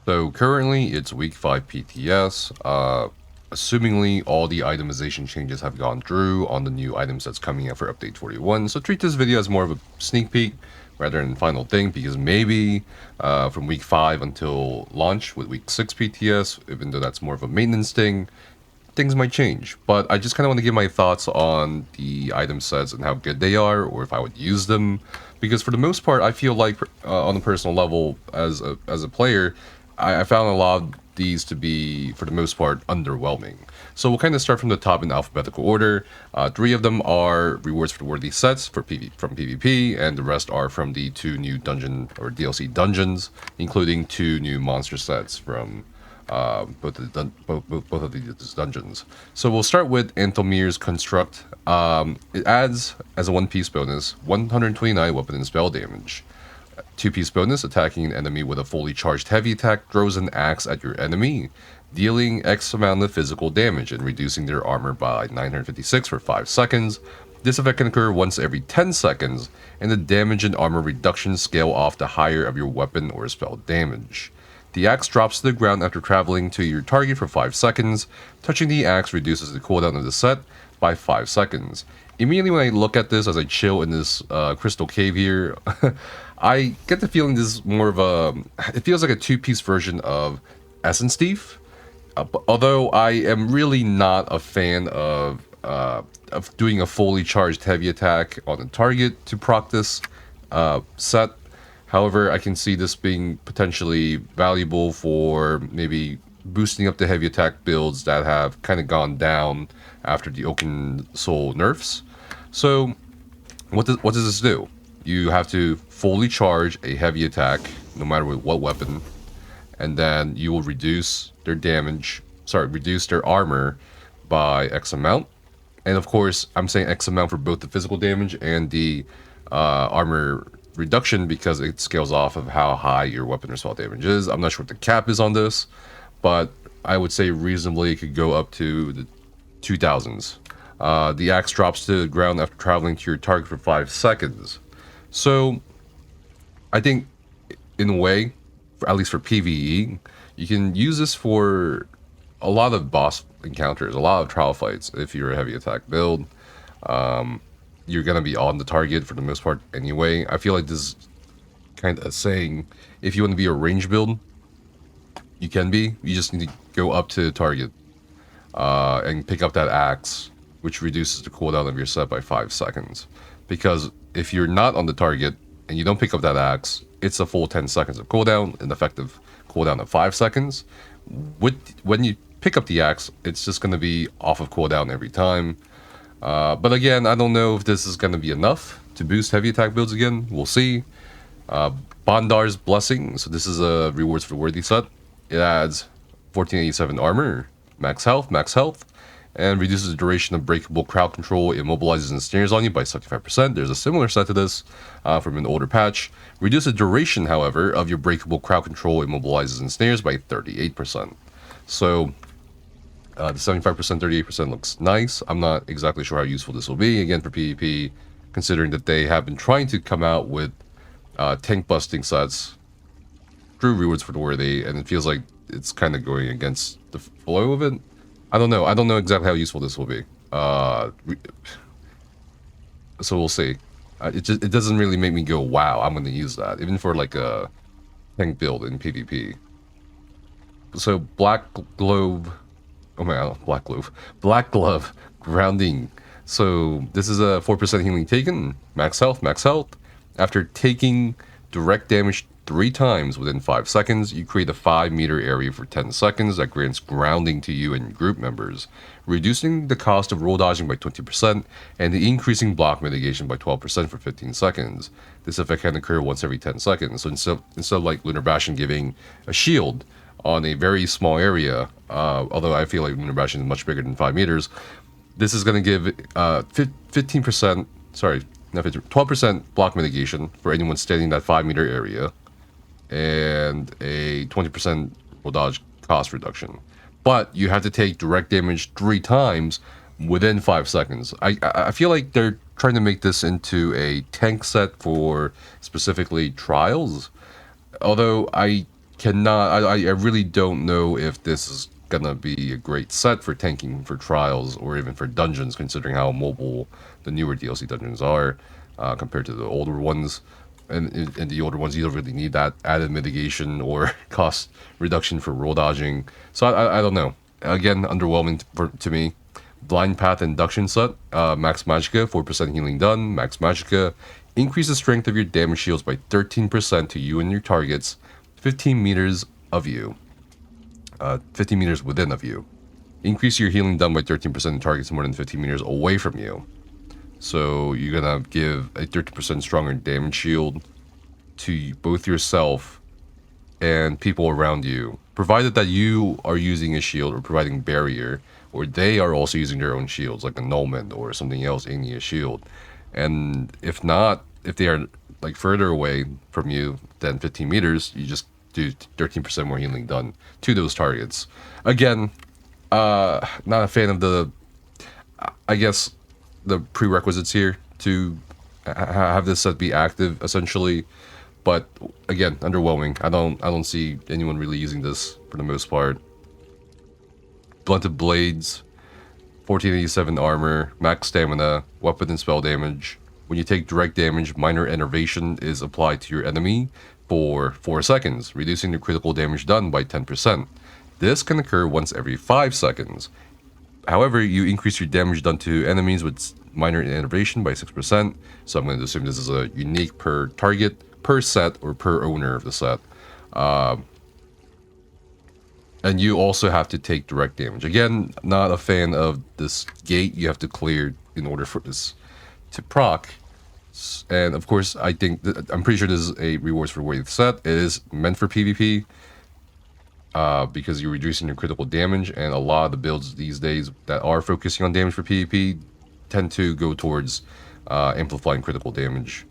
So currently it's week 5 PTS. Assumingly all the itemization changes have gone through on the new items that's coming out for update 41. So treat this video as more of a sneak peek rather than final thing, because maybe from week 5 until launch with week 6 PTS, even though that's more of a maintenance thing, things might change. But I just kind of want to give my thoughts on the item sets and how good they are, or if I would use them, because for the most part I feel like on a personal level as a player, I found a lot of these to be, for the most part, underwhelming. So we'll kind of start from the top in alphabetical order. 3 of them are rewards for the worthy sets from PvP, and the rest are from the 2 new dungeon or DLC dungeons, including 2 new monster sets from both of these dungeons. So we'll start with Anom Mir's Construct. It adds, as a 1-piece bonus, 129 weapon and spell damage. 2-piece bonus, attacking an enemy with a fully charged heavy attack throws an axe at your enemy, dealing X amount of physical damage and reducing their armor by 956 for 5 seconds. This effect can occur once every 10 seconds, and the damage and armor reduction scale off the higher of your weapon or spell damage. The axe drops to the ground after traveling to your target for 5 seconds. Touching the axe reduces the cooldown of the set by 5 seconds. Immediately when I look at this as I chill in this crystal cave here, I get the feeling this is more of a... It feels like a 2-piece version of Essence Thief. Although I am really not a fan of doing a fully charged heavy attack on a target to proc this set. However, I can see this being potentially valuable for maybe boosting up the heavy attack builds that have kind of gone down after the Oaken Soul nerfs. So, what does this do? You have to fully charge a heavy attack, no matter what weapon, and then you will reduce their damage, reduce their armor by X amount. And of course, I'm saying X amount for both the physical damage and the armor reduction, because it scales off of how high your weapon or spell damage is. I'm not sure what the cap is on this, but I would say reasonably it could go up to the 2000s. The axe drops to the ground after traveling to your target for 5 seconds. So, I think, in a way, at least for PvE, you can use this for a lot of boss encounters, a lot of trial fights. If you're a heavy attack build, you're going to be on the target for the most part anyway. I feel like this is kind of saying, if you want to be a range build, you can be. You just need to go up to the target and pick up that axe, which reduces the cooldown of your set by 5 seconds. Because if you're not on the target and you don't pick up that axe, it's a full 10 seconds of cooldown, an effective cooldown of 5 seconds. When you pick up the axe, it's just going to be off of cooldown every time. But again, I don't know if this is going to be enough to boost heavy attack builds again. We'll see. Bondar's Blessing. So this is a rewards for worthy set. It adds 1487 armor, max health, and reduces the duration of breakable crowd control. Immobilizes and snares on you by 75%. There's a similar set to this from an older patch. Reduces the duration, however, of your breakable crowd control. Immobilizes and snares by 38%. So the 75%, 38% looks nice. I'm not exactly sure how useful this will be, again, for PvP, considering that they have been trying to come out with tank busting sets through rewards for the worthy, and it feels like it's kind of going against the flow of it. I don't know exactly how useful this will be. So we'll see. It doesn't really make me go, wow, I'm going to use that, even for like a tank build in PvP. So Black Glove Grounding. So this is a 4% healing taken, max health. After taking direct damage 3 times within 5 seconds, you create a 5-meter area for 10 seconds that grants grounding to you and group members, reducing the cost of roll dodging by 20% and increasing block mitigation by 12% for 15 seconds. This effect can occur once every 10 seconds. So instead of like Lunar Bastion giving a shield on a very small area, although I feel like Lunar Bastion is much bigger than 5 meters, this is going to give 12% block mitigation for anyone standing in that 5-meter area, and a 20% roll dodge cost reduction. But you have to take direct damage 3 times within 5 seconds. I feel like they're trying to make this into a tank set for specifically trials. Although I I really don't know if this is gonna be a great set for tanking for trials or even for dungeons, considering how mobile the newer DLC dungeons are compared to the older ones. And in the older ones, you don't really need that added mitigation or cost reduction for roll dodging. So I don't know. Again, underwhelming to me. Blind Path Induction set, Max Magicka, 4% healing done. Max Magicka, increase the strength of your damage shields by 13% to you and your targets, 15 meters of you. 15 meters within of you. Increase your healing done by 13% to targets more than 15 meters away from you. So you're gonna give a 30% stronger damage shield to both yourself and people around you, provided that you are using a shield or providing barrier, or they are also using their own shields, like a Nullman or something else aiming a shield. And if not, if they are like further away from you than 15 meters, you just do 13% more healing done to those targets. Again, not a fan of the, I guess, the prerequisites here to have this set be active, essentially. But again, underwhelming. I don't see anyone really using this for the most part. Blunted blades, 1487 armor, max stamina, weapon and spell damage. When you take direct damage, minor enervation is applied to your enemy for 4 seconds, reducing the critical damage done by 10%. This can occur once every 5 seconds. However, you increase your damage done to enemies with minor enervation by 6%, so I'm going to assume this is a unique per target, per set, or per owner of the set. And you also have to take direct damage. Again, not a fan of this gate you have to clear in order for this to proc. And of course, I'm pretty sure this is a rewards for rewarding set. It is meant for PvP. Because you're reducing your critical damage, and a lot of the builds these days that are focusing on damage for PvP tend to go towards amplifying critical damage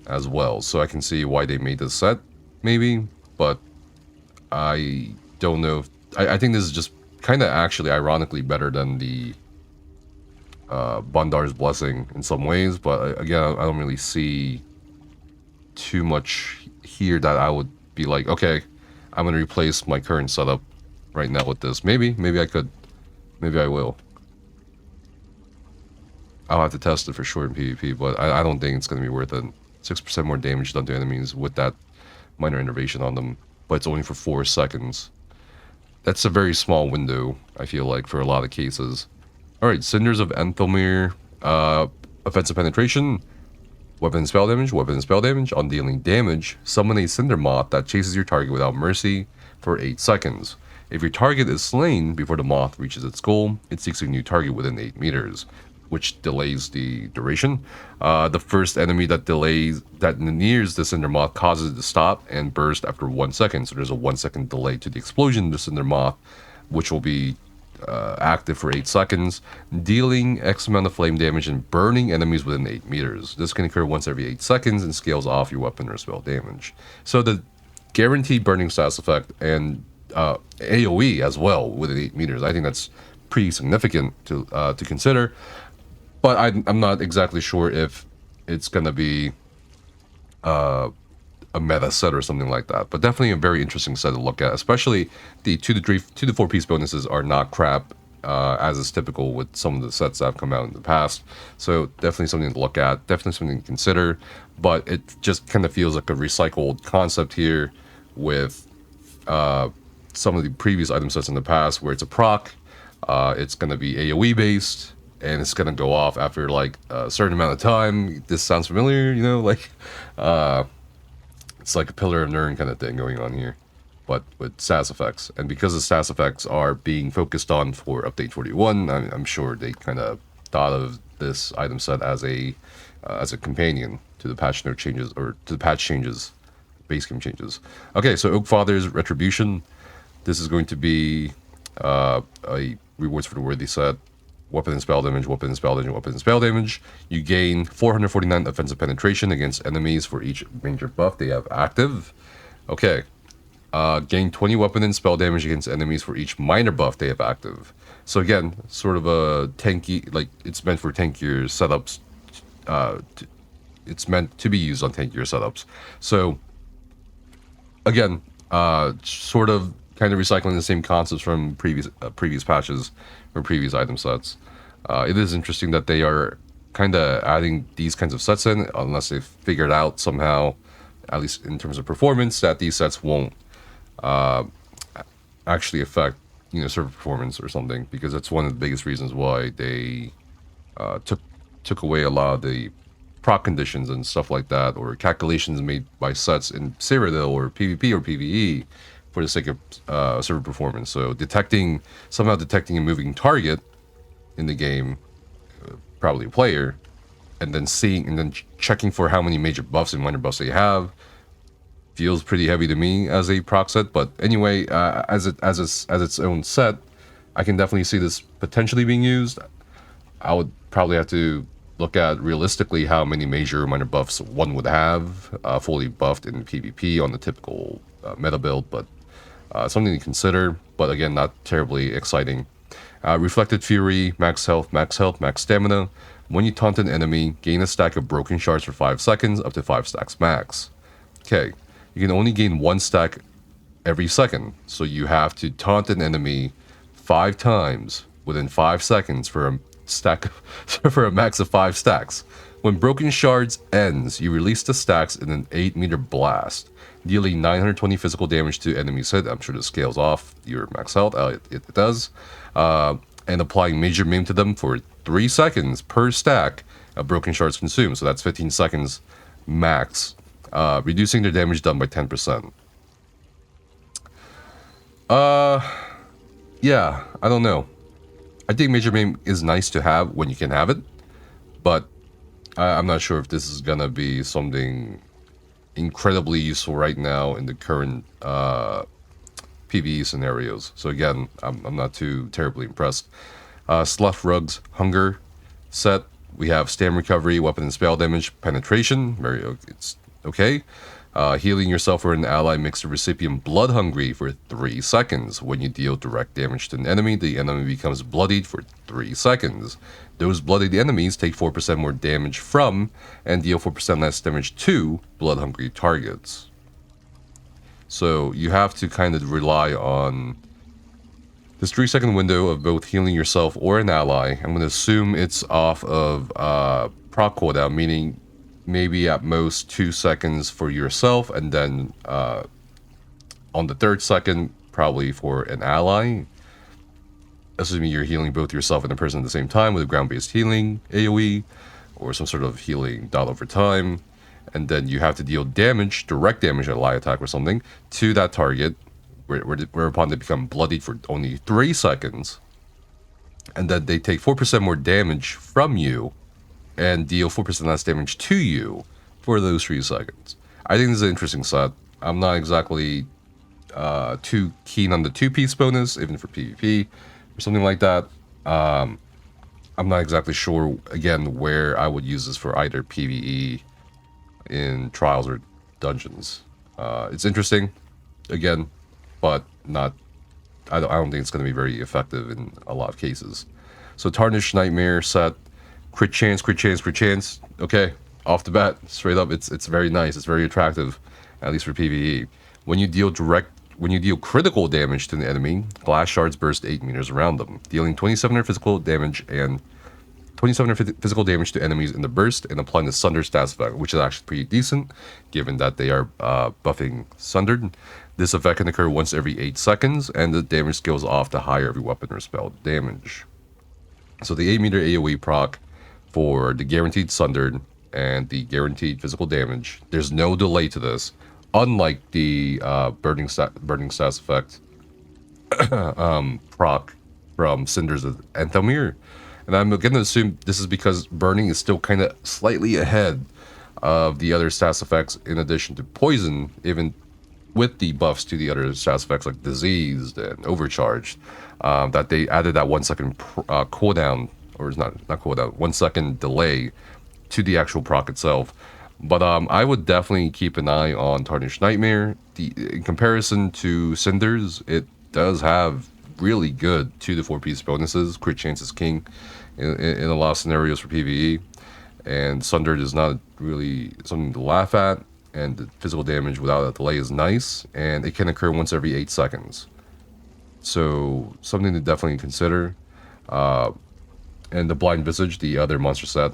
as well. So I can see why they made this set, maybe, but I don't know. I think this is just kind of actually ironically better than the Bondar's Blessing in some ways, but again, I don't really see too much here that I would be like, okay, I'm going to replace my current setup right now with this. Maybe I could. Maybe I will. I'll have to test it for sure in PvP, but I don't think it's going to be worth it. 6% more damage done to enemies with that minor innervation on them, but it's only for 4 seconds. That's a very small window, I feel like, for a lot of cases. Alright, Cinders of Anom Mir, offensive penetration. Weapon and spell damage, weapon and spell damage. On dealing damage, summon a Cinder Moth that chases your target without mercy for 8 seconds. If your target is slain before the moth reaches its goal, it seeks a new target within 8 meters, which delays the duration. The first enemy that nears the Cinder Moth causes it to stop and burst after 1 second, so there's a 1 second delay to the explosion of the Cinder Moth, which will be active for 8 seconds, dealing X amount of flame damage and burning enemies within 8 meters. This can occur once every 8 seconds and scales off your weapon or spell damage. So the guaranteed burning status effect and AoE as well within 8 meters, I think that's pretty significant to consider. But I'm not exactly sure if it's going to be a meta set or something like that, but definitely a very interesting set to look at. Especially the 2 to 4 piece bonuses are not crap, as is typical with some of the sets that have come out in the past. So definitely something to look at, definitely something to consider. But it just kind of feels like a recycled concept here with some of the previous item sets in the past, where it's a proc, it's going to be AoE based, and it's going to go off after like a certain amount of time. This sounds familiar, you know, like it's like a Pillar of Nirn kind of thing going on here, but with status effects. And because the status effects are being focused on for update 41, I'm sure they kind of thought of this item set as a companion to the patch note changes, or to the patch changes, base game changes. Okay, so Oak Fathers Retribution. This is going to be a rewards for the worthy set. Weapon and spell damage, weapon and spell damage, weapon and spell damage. You gain 449 offensive penetration against enemies for each major buff they have active. Okay. Gain 20 weapon and spell damage against enemies for each minor buff they have active. So again, sort of a tanky, like it's meant for tankier setups. It's meant to be used on tankier setups. So again, sort of kind of recycling the same concepts from previous patches or previous item sets. It is interesting that they are kind of adding these kinds of sets in, unless they've figured out somehow, at least in terms of performance, that these sets won't actually affect server performance or something, because that's one of the biggest reasons why they took away a lot of the proc conditions and stuff like that, or calculations made by sets in Cyrodiil or PvP or PvE for the sake of server performance. So somehow detecting a moving target in the game, probably a player, and then checking for how many major buffs and minor buffs they have, feels pretty heavy to me as a proc set. But anyway, as its own set, I can definitely see this potentially being used. I would probably have to look at realistically how many major or minor buffs one would have fully buffed in PvP on the typical meta build, but something to consider. But again, not terribly exciting. Reflected Fury, max health, max stamina. When you taunt an enemy, gain a stack of broken shards for 5 seconds, up to 5 stacks max. Okay, you can only gain 1 stack every second, so you have to taunt an enemy 5 times within 5 seconds for a max of 5 stacks. When Broken Shards ends, you release the stacks in an 8-meter blast, dealing 920 physical damage to enemies hit. I'm sure this scales off your max health. It does. And applying Major Meme to them for 3 seconds per stack of Broken Shards consumed. So that's 15 seconds max, reducing their damage done by 10%. Yeah, I don't know. I think Major Meme is nice to have when you can have it, but I'm not sure if this is gonna be something incredibly useful right now in the current PvE scenarios. So again, I'm not too terribly impressed. Slough Rug's Hunger set. We have Stam Recovery, weapon and spell damage, penetration. It's okay. Healing yourself or an ally makes the recipient blood hungry for 3 seconds. When you deal direct damage to an enemy, the enemy becomes bloodied for 3 seconds. Those bloodied enemies take 4% more damage from and deal 4% less damage to blood hungry targets. So you have to kind of rely on this 3-second window of both healing yourself or an ally. I'm going to assume it's off of proc cooldown, meaning maybe at most 2 seconds for yourself, and then on the 3rd second, probably for an ally. Assuming you're healing both yourself and the person at the same time with a ground-based healing AoE, or some sort of healing dot over time. And then you have to deal damage, direct damage, a ally attack or something, to that target, whereupon they become bloodied for only 3 seconds. And then they take 4% more damage from you, and deal 4% less damage to you for those 3 seconds. I think this is an interesting set. I'm not exactly too keen on the 2-piece bonus, even for PvP, or something like that. I'm not exactly sure, again, where I would use this for either PvE in Trials or Dungeons. It's interesting, again, but not. I don't think it's going to be very effective in a lot of cases. So Tarnish Nightmare set. Crit chance. Okay, off the bat, straight up, it's very nice. It's very attractive, at least for PvE. When you deal critical damage to the enemy, glass shards burst 8 meters around them, dealing 2,700 physical damage and 2,700 physical damage to enemies in the burst, and applying the Sunder stats effect, which is actually pretty decent, given that they are buffing Sundered. This effect can occur once every 8 seconds, and the damage scales off to higher every weapon or spell damage. So the 8-meter AoE proc for the guaranteed Sundered and the guaranteed physical damage. There's no delay to this, unlike the burning stats effect proc from Cinders of Anom Mir. And I'm going to assume this is because burning is still kind of slightly ahead of the other stats effects, in addition to poison, even with the buffs to the other stats effects like diseased and overcharged, that they added that 1 second cooldown, or it's not cooldown, 1 second delay to the actual proc itself. But I would definitely keep an eye on Tarnish Nightmare. In comparison to Cinders, it does have really good 2 to 4 piece bonuses. Crit chance is king in a lot of scenarios for PvE, and Sundered is not really something to laugh at. and the physical damage without a delay is nice, and it can occur once every 8 seconds. So something to definitely consider. And the Blind Visage, the other monster set,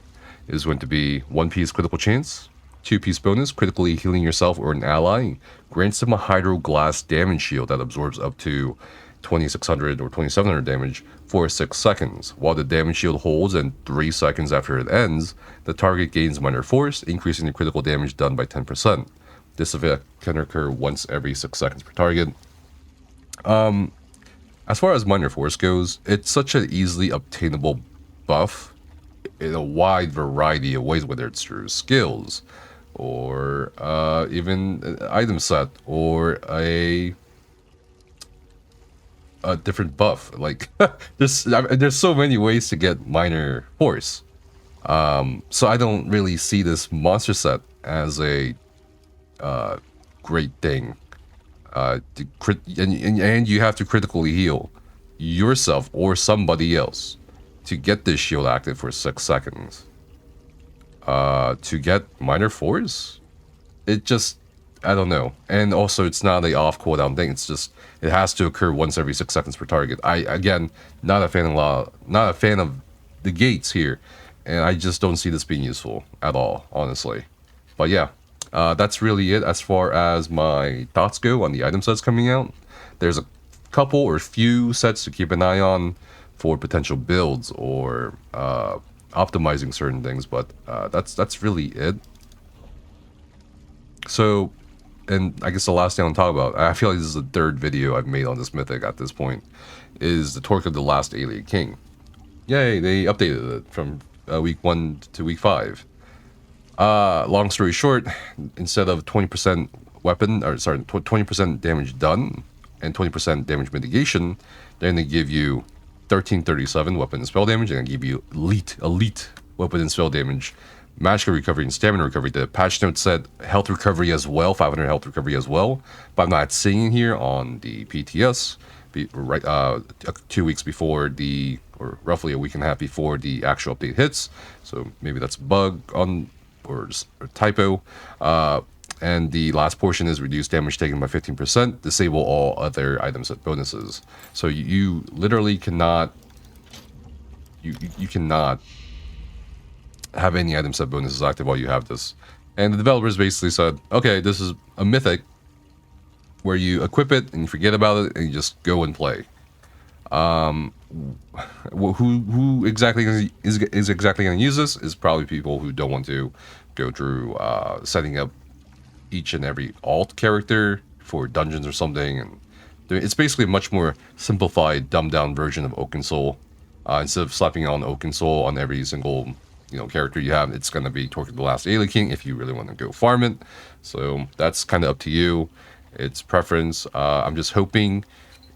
is going to be 1 piece critical chance, 2 piece bonus, critically healing yourself or an ally, grants them a Hydro Glass damage shield that absorbs up to 2600 or 2700 damage for 6 seconds. While the damage shield holds and 3 seconds after it ends, the target gains minor force, increasing the critical damage done by 10%. This effect can occur once every 6 seconds per target. As far as minor force goes, it's such an easily obtainable buff in a wide variety of ways, whether it's through skills or even an item set or a different buff. Like there's so many ways to get minor force. So I don't really see this monster set as a great thing. And you have to critically heal yourself or somebody else to get this shield active for 6 seconds. To get minor force, it just, I don't know. And also, it's not a off cooldown thing. It's just it has to occur once every 6 seconds per target. Again, not a fan of the gates here, and I just don't see this being useful at all, honestly. But yeah. That's really it as far as my thoughts go on the item sets coming out. There's a couple or few sets to keep an eye on for potential builds or optimizing certain things, but that's really it. So, and I guess the last thing I want to talk about, I feel like this is the 3rd video I've made on this mythic at this point, is the Torque of the Last Alien King. Yay, they updated it from week 1 to week 5. Long story short, instead of 20% weapon, or sorry, 20% damage done and 20% damage mitigation, they're going to give you 1337 weapon and spell damage, and give you elite weapon and spell damage, magical recovery and stamina recovery. The patch note said health recovery as well, 500 health recovery as well, but I'm not seeing it here on the PTS. Right, 2 weeks before the, or roughly a week and a half before the actual update hits. So maybe that's a bug on, or just a typo. And the last portion is reduce damage taken by 15%, disable all other item set bonuses. So you literally cannot, you cannot have any item set bonuses active while you have this. And the developers basically said, okay, this is a mythic where you equip it and you forget about it and you just go and play. Who exactly is exactly going to use this is probably people who don't want to go through setting up each and every alt character for dungeons or something, and it's basically a much more simplified, dumbed down version of Oaken Soul. Instead of slapping on Oaken Soul on every single character you have, it's going to be Torque of the Last Alien King if you really want to go farm it. So that's kind of up to you. It's preference. I'm just hoping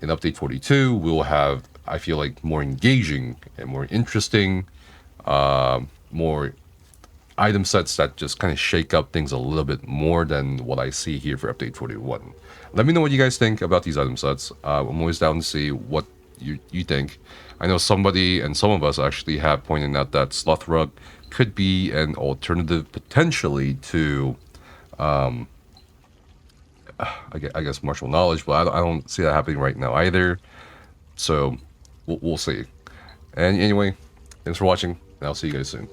in update 42 we'll have, I feel like, more engaging and more interesting, more item sets that just kind of shake up things a little bit more than what I see here for update 41. Let me know what you guys think about these item sets. I'm always down to see what you think. I know somebody and some of us actually have pointed out that Sloth Rug could be an alternative potentially to I guess martial knowledge, but I don't see that happening right now either. So we'll see. And anyway, thanks for watching, and I'll see you guys soon.